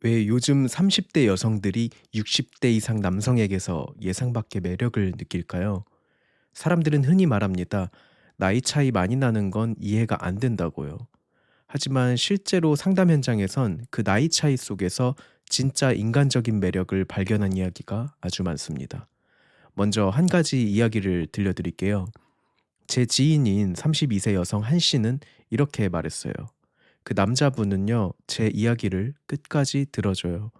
왜 요즘 30대 여성들이 60대 이상 남성에게서 예상 밖의 매력을 느낄까요? 사람들은 흔히 말합니다. 나이 차이 많이 나는 건 이해가 안 된다고요. 하지만 실제로 상담 현장에선 그 나이 차이 속에서 진짜 인간적인 매력을 발견한 이야기가 아주 많습니다. 먼저 한 가지 이야기를 들려드릴게요. 제 지인인 32세 여성 한 씨는 이렇게 말했어요. 그 남자분은요, 제 이야기를 끝까지 들어줘요.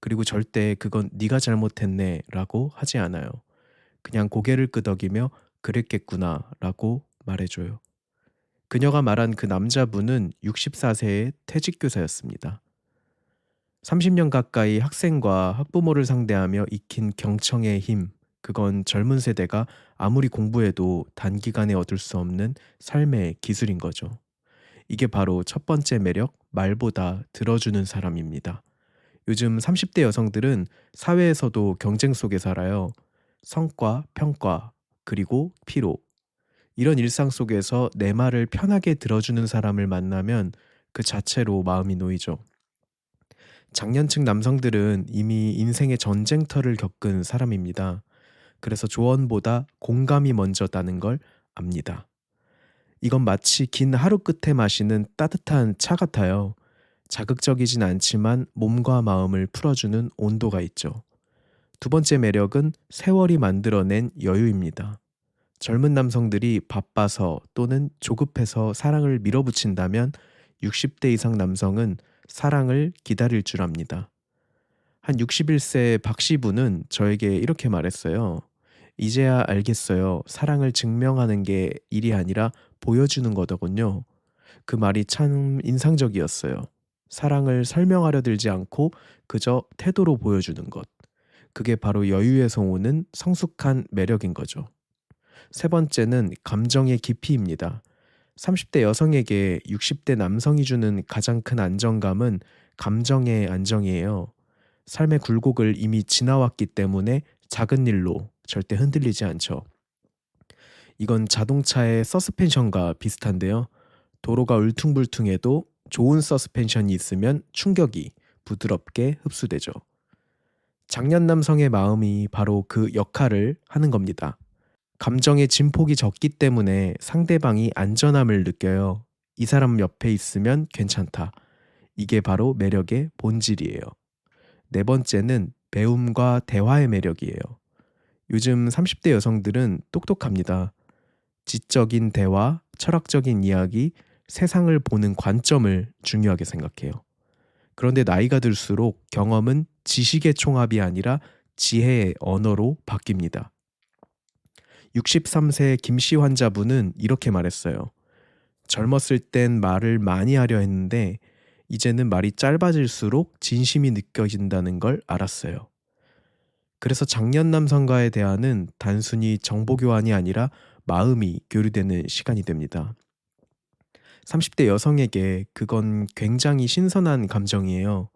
그리고 절대 "그건 네가 잘못했네."라고 하지 않아요. 그냥 고개를 끄덕이며 "그랬겠구나."라고 말해 줘요. 그녀가 말한 그 남자분은 64세의 퇴직 교사였습니다. 30년 가까이 학생과 학부모를 상대하며 익힌 경청의 힘, 그건 젊은 세대가 아무리 공부해도 단기간에 얻을 수 없는 삶의 기술인 거죠. 이게 바로 첫 번째 매력, 말보다 들어주는 사람입니다. 요즘 30대 여성들은 사회에서도 경쟁 속에 살아요. 성과, 평가, 그리고 피로. 이런 일상 속에서 내 말을 편하게 들어주는 사람을 만나면 그 자체로 마음이 놓이죠. 장년층 남성들은 이미 인생의 전쟁터를 겪은 사람입니다. 그래서 조언보다 공감이 먼저다는 걸 압니다. 이건 마치 긴 하루 끝에 마시는 따뜻한 차 같아요. 자극적이진 않지만 몸과 마음을 풀어주는 온도가 있죠. 두 번째 매력은 세월이 만들어낸 여유입니다. 젊은 남성들이 바빠서 또는 조급해서 사랑을 밀어붙인다면 60대 이상 남성은 사랑을 기다릴 줄 압니다. 한 61세 박 씨부는 저에게 이렇게 말했어요. 이제야 알겠어요. 사랑을 증명하는 게 일이 아니라 보여주는 거더군요. 그 말이 참 인상적이었어요. 사랑을 설명하려 들지 않고 그저 태도로 보여주는 것. 그게 바로 여유에서 오는 성숙한 매력인 거죠. 세 번째는 감정의 깊이입니다. 30대 여성에게 60대 남성이 주는 가장 큰 안정감은 감정의 안정이에요. 삶의 굴곡을 이미 지나왔기 때문에 작은 일로 절대 흔들리지 않죠. 이건 자동차의 서스펜션과 비슷한데요. 도로가 울퉁불퉁해도 좋은 서스펜션이 있으면 충격이 부드럽게 흡수되죠. 장년 남성의 마음이 바로 그 역할을 하는 겁니다. 감정의 진폭이 적기 때문에 상대방이 안전함을 느껴요. 이 사람 옆에 있으면 괜찮다. 이게 바로 매력의 본질이에요. 네 번째는 배움과 대화의 매력이에요. 요즘 30대 여성들은 똑똑합니다. 지적인 대화, 철학적인 이야기, 세상을 보는 관점을 중요하게 생각해요. 그런데 나이가 들수록 경험은 지식의 총합이 아니라 지혜의 언어로 바뀝니다. 63세 김씨 환자분은 이렇게 말했어요. 젊었을 땐 말을 많이 하려 했는데 이제는 말이 짧아질수록 진심이 느껴진다는 걸 알았어요. 그래서 장년 남성과의 대화는 단순히 정보 교환이 아니라 마음이 교류되는 시간이 됩니다. 30대 여성에게 그건 굉장히 신선한 감정이에요.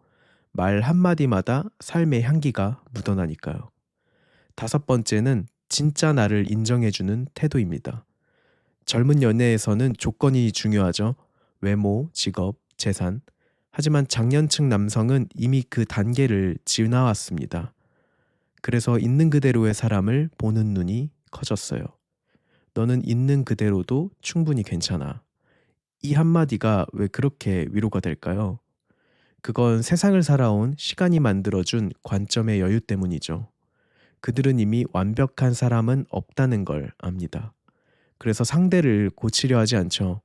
말 한마디마다 삶의 향기가 묻어나니까요. 다섯 번째는 진짜 나를 인정해주는 태도입니다. 젊은 연애에서는 조건이 중요하죠. 외모, 직업, 재산. 하지만 장년층 남성은 이미 그 단계를 지나왔습니다. 그래서 있는 그대로의 사람을 보는 눈이 커졌어요. 너는 있는 그대로도 충분히 괜찮아. 이 한마디가 왜 그렇게 위로가 될까요? 그건 세상을 살아온 시간이 만들어준 관점의 여유 때문이죠. 그들은 이미 완벽한 사람은 없다는 걸 압니다. 그래서 상대를 고치려 하지 않죠.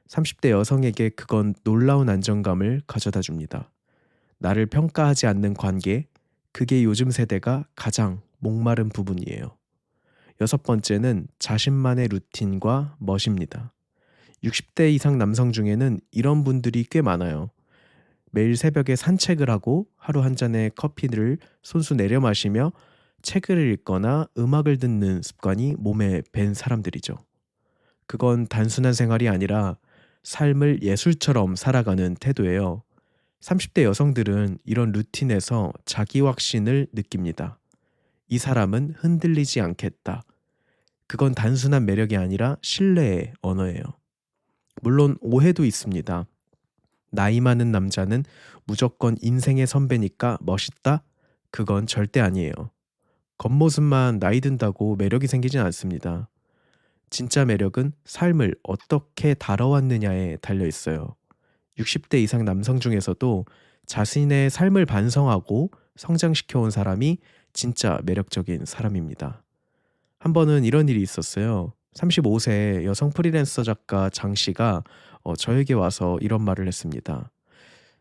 30대 여성에게 그건 놀라운 안정감을 가져다 줍니다. 나를 평가하지 않는 관계, 그게 요즘 세대가 가장 목마른 부분이에요. 여섯 번째는 자신만의 루틴과 멋입니다. 60대 이상 남성 중에는 이런 분들이 꽤 많아요. 매일 새벽에 산책을 하고 하루 한 잔의 커피를 손수 내려 마시며 책을 읽거나 음악을 듣는 습관이 몸에 밴 사람들이죠. 그건 단순한 생활이 아니라 삶을 예술처럼 살아가는 태도예요. 30대 여성들은 이런 루틴에서 자기 확신을 느낍니다. 이 사람은 흔들리지 않겠다. 그건 단순한 매력이 아니라 신뢰의 언어예요. 물론 오해도 있습니다. 나이 많은 남자는 무조건 인생의 선배니까 멋있다? 그건 절대 아니에요. 겉모습만 나이 든다고 매력이 생기진 않습니다. 진짜 매력은 삶을 어떻게 다뤄왔느냐에 달려 있어요. 60대 이상 남성 중에서도 자신의 삶을 반성하고 성장시켜온 사람이 진짜 매력적인 사람입니다. 한 번은 이런 일이 있었어요. 35세 여성 프리랜서 작가 장 씨가 저에게 와서 이런 말을 했습니다.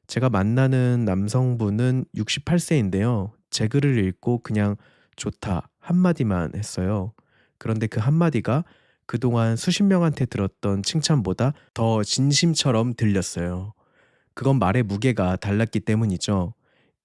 제가 만나는 남성분은 68세인데요. 제 글을 읽고 그냥 좋다 한마디만 했어요. 그런데 그 한마디가 그동안 수십 명한테 들었던 칭찬보다 더 진심처럼 들렸어요. 그건 말의 무게가 달랐기 때문이죠.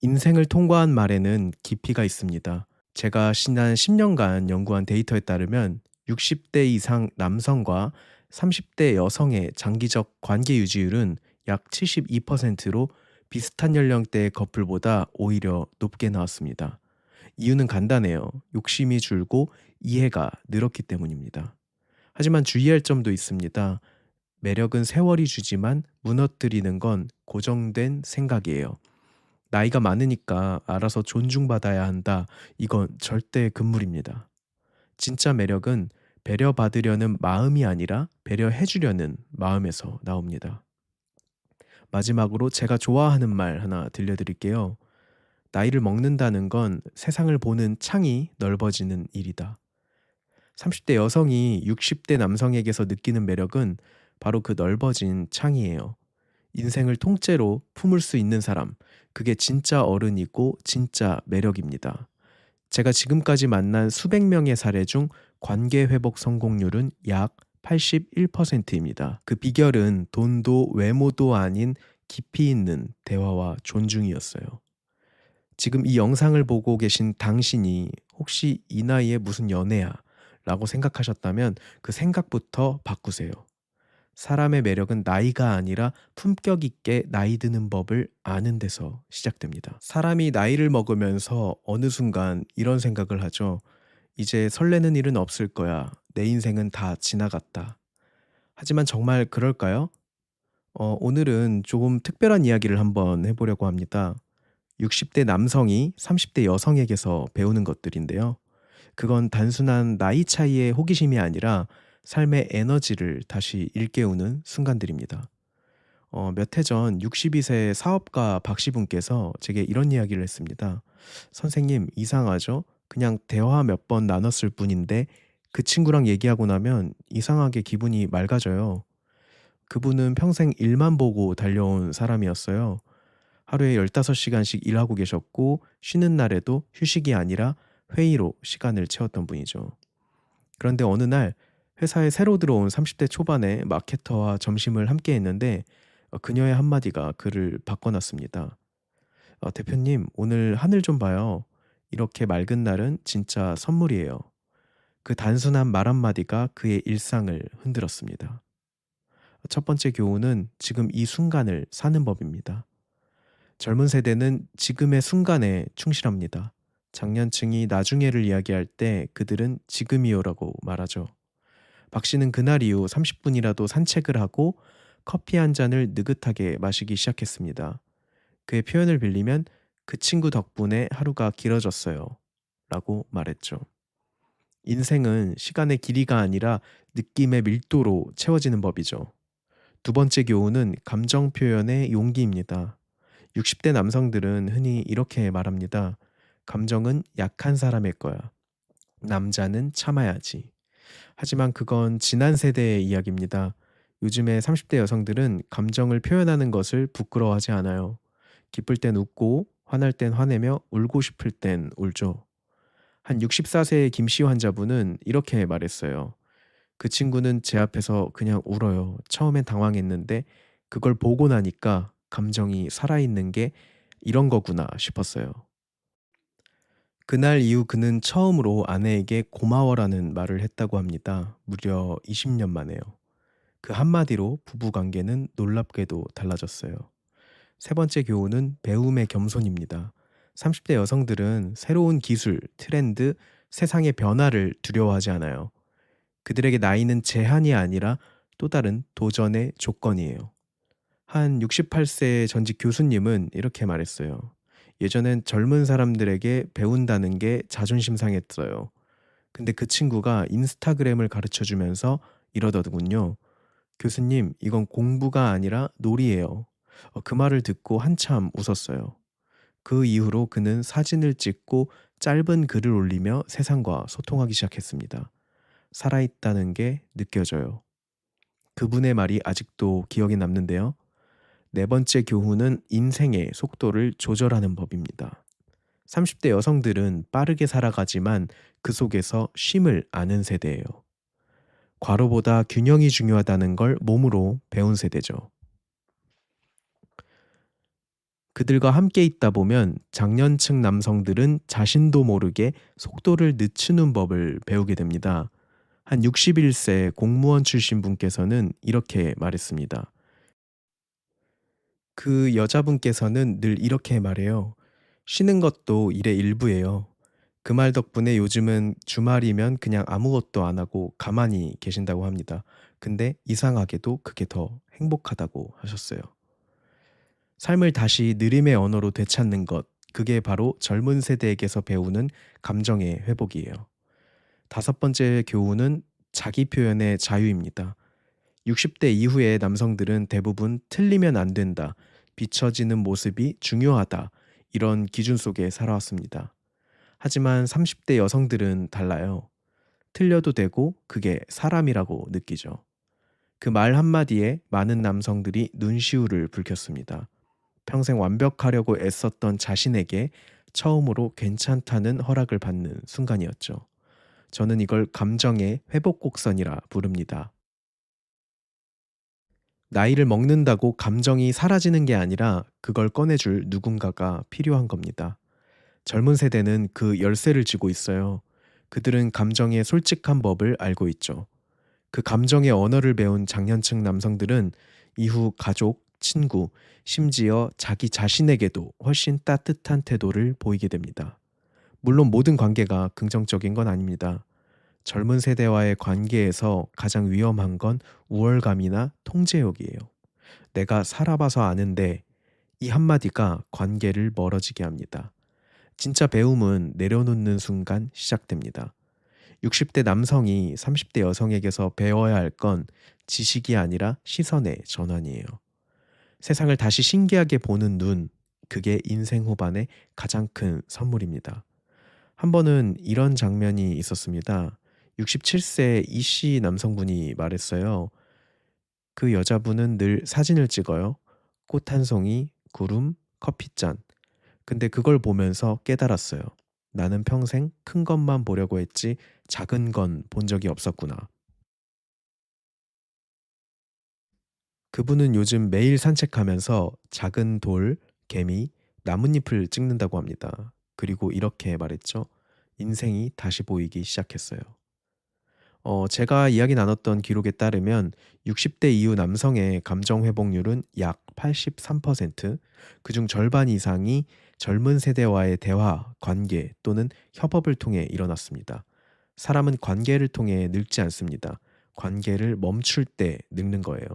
인생을 통과한 말에는 깊이가 있습니다. 제가 지난 10년간 연구한 데이터에 따르면 60대 이상 남성과 30대 여성의 장기적 관계 유지율은 약 72%로 비슷한 연령대의 커플보다 오히려 높게 나왔습니다. 이유는 간단해요. 욕심이 줄고 이해가 늘었기 때문입니다. 하지만 주의할 점도 있습니다. 매력은 세월이 주지만 무너뜨리는 건 고정된 생각이에요. 나이가 많으니까 알아서 존중받아야 한다. 이건 절대 금물입니다. 진짜 매력은 배려받으려는 마음이 아니라 배려해주려는 마음에서 나옵니다. 마지막으로 제가 좋아하는 말 하나 들려드릴게요. 나이를 먹는다는 건 세상을 보는 창이 넓어지는 일이다. 30대 여성이 60대 남성에게서 느끼는 매력은 바로 그 넓어진 창이에요. 인생을 통째로 품을 수 있는 사람, 그게 진짜 어른이고 진짜 매력입니다. 제가 지금까지 만난 수백 명의 사례 중 관계 회복 성공률은 약 81%입니다. 그 비결은 돈도 외모도 아닌 깊이 있는 대화와 존중이었어요. 지금 이 영상을 보고 계신 당신이 혹시 이 나이에 무슨 연애야? 라고 생각하셨다면 그 생각부터 바꾸세요. 사람의 매력은 나이가 아니라 품격 있게 나이 드는 법을 아는 데서 시작됩니다. 사람이 나이를 먹으면서 어느 순간 이런 생각을 하죠. 이제 설레는 일은 없을 거야. 내 인생은 다 지나갔다. 하지만 정말 그럴까요? 오늘은 조금 특별한 이야기를 한번 해보려고 합니다. 60대 남성이 30대 여성에게서 배우는 것들인데요. 그건 단순한 나이 차이의 호기심이 아니라 삶의 에너지를 다시 일깨우는 순간들입니다. 몇 해 전 62세 사업가 박 씨분께서 제게 이런 이야기를 했습니다. 선생님, 이상하죠? 그냥 대화 몇 번 나눴을 뿐인데 그 친구랑 얘기하고 나면 이상하게 기분이 맑아져요. 그분은 평생 일만 보고 달려온 사람이었어요. 하루에 15시간씩 일하고 계셨고 쉬는 날에도 휴식이 아니라 회의로 시간을 채웠던 분이죠. 그런데 어느 날 회사에 새로 들어온 30대 초반의 마케터와 점심을 함께 했는데 그녀의 한마디가 그를 바꿔놨습니다. 대표님, 오늘 하늘 좀 봐요. 이렇게 맑은 날은 진짜 선물이에요. 그 단순한 말 한마디가 그의 일상을 흔들었습니다. 첫 번째 교훈은 지금 이 순간을 사는 법입니다. 젊은 세대는 지금의 순간에 충실합니다. 장년층이 나중에를 이야기할 때 그들은 지금이요라고 말하죠. 박 씨는 그날 이후 30분이라도 산책을 하고 커피 한 잔을 느긋하게 마시기 시작했습니다. 그의 표현을 빌리면 그 친구 덕분에 하루가 길어졌어요. 라고 말했죠. 인생은 시간의 길이가 아니라 느낌의 밀도로 채워지는 법이죠. 두 번째 교훈은 감정 표현의 용기입니다. 60대 남성들은 흔히 이렇게 말합니다. 감정은 약한 사람일 거야. 남자는 참아야지. 하지만 그건 지난 세대의 이야기입니다. 요즘의 30대 여성들은 감정을 표현하는 것을 부끄러워하지 않아요. 기쁠 땐 웃고, 화날 땐 화내며, 울고 싶을 땐 울죠. 한 64세의 김씨 환자분은 이렇게 말했어요. 그 친구는 제 앞에서 그냥 울어요. 처음엔 당황했는데 그걸 보고 나니까 감정이 살아있는 게 이런 거구나 싶었어요. 그날 이후 그는 처음으로 아내에게 고마워라는 말을 했다고 합니다. 무려 20년 만에요. 그 한마디로 부부 관계는 놀랍게도 달라졌어요. 세 번째 교훈은 배움의 겸손입니다. 30대 여성들은 새로운 기술, 트렌드, 세상의 변화를 두려워하지 않아요. 그들에게 나이는 제한이 아니라 또 다른 도전의 조건이에요. 한 68세 전직 교수님은 이렇게 말했어요. 예전엔 젊은 사람들에게 배운다는 게 자존심 상했어요. 근데 그 친구가 인스타그램을 가르쳐 주면서 이러더군요. 교수님, 이건 공부가 아니라 놀이예요. 그 말을 듣고 한참 웃었어요. 그 이후로 그는 사진을 찍고 짧은 글을 올리며 세상과 소통하기 시작했습니다. 살아있다는 게 느껴져요. 그분의 말이 아직도 기억에 남는데요. 네 번째 교훈은 인생의 속도를 조절하는 법입니다. 30대 여성들은 빠르게 살아가지만 그 속에서 쉼을 아는 세대예요. 과로보다 균형이 중요하다는 걸 몸으로 배운 세대죠. 그들과 함께 있다 보면 장년층 남성들은 자신도 모르게 속도를 늦추는 법을 배우게 됩니다. 한 61세 공무원 출신 분께서는 이렇게 말했습니다. 그 여자분께서는 늘 이렇게 말해요. 쉬는 것도 일의 일부예요. 그 말 덕분에 요즘은 주말이면 그냥 아무것도 안 하고 가만히 계신다고 합니다. 근데 이상하게도 그게 더 행복하다고 하셨어요. 삶을 다시 느림의 언어로 되찾는 것, 그게 바로 젊은 세대에게서 배우는 감정의 회복이에요. 다섯 번째 교훈은 자기 표현의 자유입니다. 60대 이후의 남성들은 대부분 틀리면 안 된다, 비춰지는 모습이 중요하다, 이런 기준 속에 살아왔습니다. 하지만 30대 여성들은 달라요. 틀려도 되고 그게 사람이라고 느끼죠. 그 말 한마디에 많은 남성들이 눈시울을 붉혔습니다. 평생 완벽하려고 애썼던 자신에게 처음으로 괜찮다는 허락을 받는 순간이었죠. 저는 이걸 감정의 회복 곡선이라 부릅니다. 나이를 먹는다고 감정이 사라지는 게 아니라 그걸 꺼내줄 누군가가 필요한 겁니다. 젊은 세대는 그 열쇠를 쥐고 있어요. 그들은 감정의 솔직한 법을 알고 있죠. 그 감정의 언어를 배운 장년층 남성들은 이후 가족, 친구, 심지어 자기 자신에게도 훨씬 따뜻한 태도를 보이게 됩니다. 물론 모든 관계가 긍정적인 건 아닙니다. 젊은 세대와의 관계에서 가장 위험한 건 우월감이나 통제욕이에요. 내가 살아봐서 아는데 이 한마디가 관계를 멀어지게 합니다. 진짜 배움은 내려놓는 순간 시작됩니다. 60대 남성이 30대 여성에게서 배워야 할 건 지식이 아니라 시선의 전환이에요. 세상을 다시 신기하게 보는 눈, 그게 인생 후반의 가장 큰 선물입니다. 한 번은 이런 장면이 있었습니다. 67세 이씨 남성분이 말했어요. 그 여자분은 늘 사진을 찍어요. 꽃 한 송이, 구름, 커피잔. 근데 그걸 보면서 깨달았어요. 나는 평생 큰 것만 보려고 했지 작은 건 본 적이 없었구나. 그분은 요즘 매일 산책하면서 작은 돌, 개미, 나뭇잎을 찍는다고 합니다. 그리고 이렇게 말했죠. 인생이 다시 보이기 시작했어요. 제가 이야기 나눴던 기록에 따르면 60대 이후 남성의 감정 회복률은 약 83%, 그중 절반 이상이 젊은 세대와의 대화, 관계 또는 협업을 통해 일어났습니다. 사람은 관계를 통해 늙지 않습니다. 관계를 멈출 때 늙는 거예요.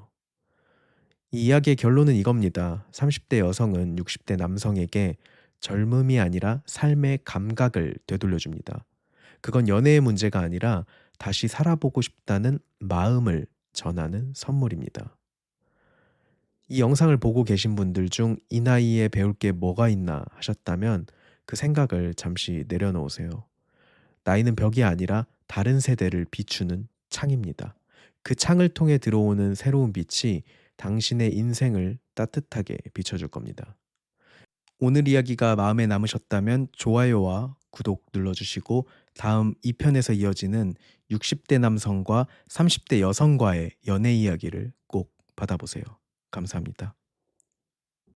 이 이야기의 결론은 이겁니다. 30대 여성은 60대 남성에게 젊음이 아니라 삶의 감각을 되돌려줍니다. 그건 연애의 문제가 아니라 다시 살아보고 싶다는 마음을 전하는 선물입니다. 이 영상을 보고 계신 분들 중 이 나이에 배울 게 뭐가 있나 하셨다면 그 생각을 잠시 내려놓으세요. 나이는 벽이 아니라 다른 세대를 비추는 창입니다. 그 창을 통해 들어오는 새로운 빛이 당신의 인생을 따뜻하게 비춰줄 겁니다. 오늘 이야기가 마음에 남으셨다면 좋아요와 구독 눌러주시고 다음 2편에서 이어지는 60대 남성과 30대 여성과의 연애 이야기를 꼭 받아보세요. 감사합니다.